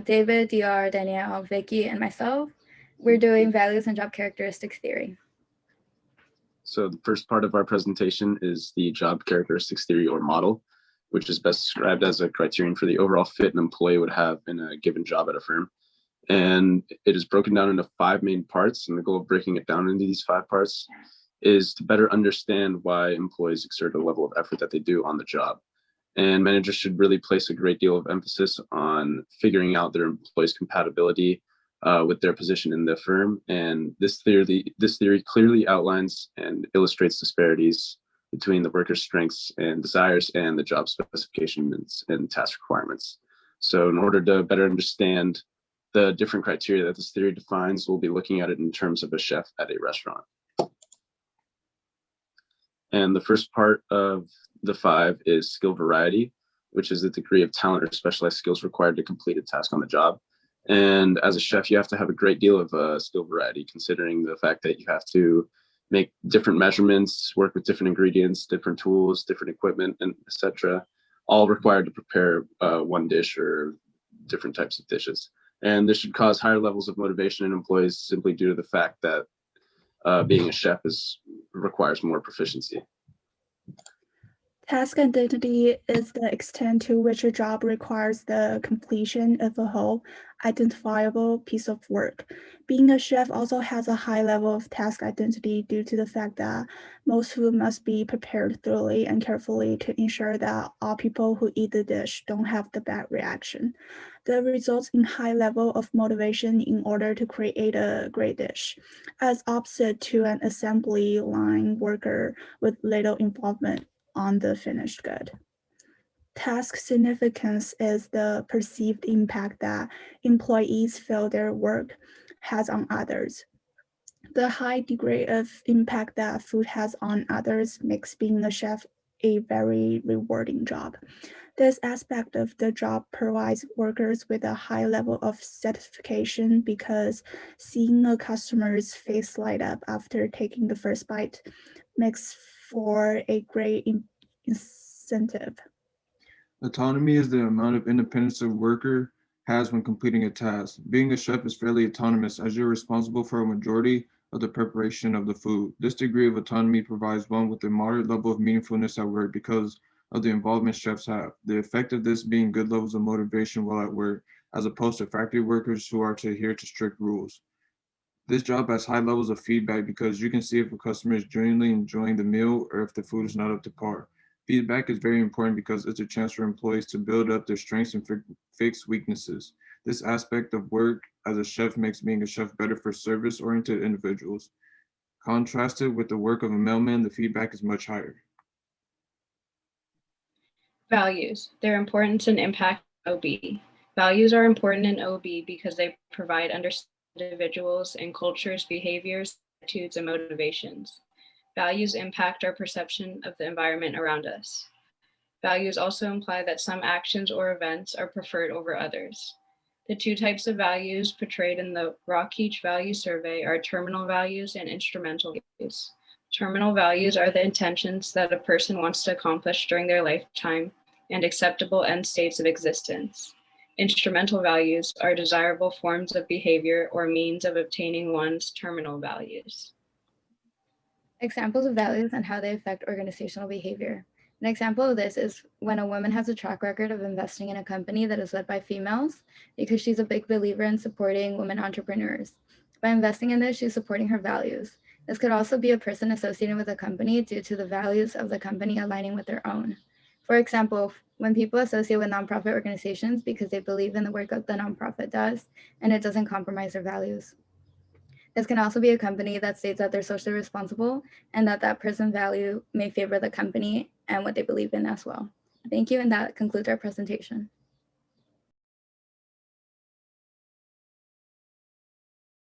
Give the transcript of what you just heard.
David, DR, Danielle, Vicky, and myself, we're doing values and job characteristics theory. So the first part of our presentation is the job characteristics theory or model, which is best described as a criterion for the overall fit an employee would have in a given job at a firm. And it is broken down into 5 main parts. And the goal of breaking it down into these 5 parts is to better understand why employees exert a level of effort that they do on the job. And managers should really place a great deal of emphasis on figuring out their employees' compatibility with their position in the firm. And this theory clearly outlines and illustrates disparities between the worker's strengths and desires and the job specifications and task requirements. So in order to better understand the different criteria that this theory defines, we'll be looking at it in terms of a chef at a restaurant. And the first part of the 5 is skill variety, which is the degree of talent or specialized skills required to complete a task on the job. And as a chef, you have to have a great deal of skill variety, considering the fact that you have to make different measurements, work with different ingredients, different tools, different equipment, and etc., all required to prepare one dish or different types of dishes. And this should cause higher levels of motivation in employees simply due to the fact that being a chef requires more proficiency. Task identity is the extent to which a job requires the completion of a whole, identifiable piece of work. Being a chef also has a high level of task identity due to the fact that most food must be prepared thoroughly and carefully to ensure that all people who eat the dish don't have the bad reaction. That results in high level of motivation in order to create a great dish, as opposite to an assembly line worker with little involvement on the finished good. Task significance is the perceived impact that employees feel their work has on others. The high degree of impact that food has on others makes being a chef a very rewarding job. This aspect of the job provides workers with a high level of satisfaction because seeing a customer's face light up after taking the first bite makes for a great incentive. Autonomy is the amount of independence a worker has when completing a task. Being a chef is fairly autonomous as you're responsible for a majority of the preparation of the food. This degree of autonomy provides one with a moderate level of meaningfulness at work because of the involvement chefs have. The effect of this being good levels of motivation while at work, as opposed to factory workers who are to adhere to strict rules. This job has high levels of feedback because you can see if a customer is genuinely enjoying the meal or if the food is not up to par. Feedback is very important because it's a chance for employees to build up their strengths and fix weaknesses. This aspect of work as a chef makes being a chef better for service-oriented individuals. Contrasted with the work of a mailman, the feedback is much higher. Values, their importance and impact on OB. Values are important in OB because they provide understanding of individuals and cultures, behaviors, attitudes, and motivations. Values impact our perception of the environment around us. Values also imply that some actions or events are preferred over others. The 2 types of values portrayed in the Rockheach Value Survey are terminal values and instrumental values. Terminal values are the intentions that a person wants to accomplish during their lifetime and acceptable end states of existence. Instrumental values are desirable forms of behavior or means of obtaining one's terminal values. Examples of values and how they affect organizational behavior. An example of this is when a woman has a track record of investing in a company that is led by females because she's a big believer in supporting women entrepreneurs. By investing in this, she's supporting her values. This could also be a person associated with a company due to the values of the company aligning with their own. For example, when people associate with nonprofit organizations because they believe in the work that the nonprofit does and it doesn't compromise their values. This can also be a company that states that they're socially responsible and that person's value may favor the company and what they believe in as well. Thank you, and that concludes our presentation.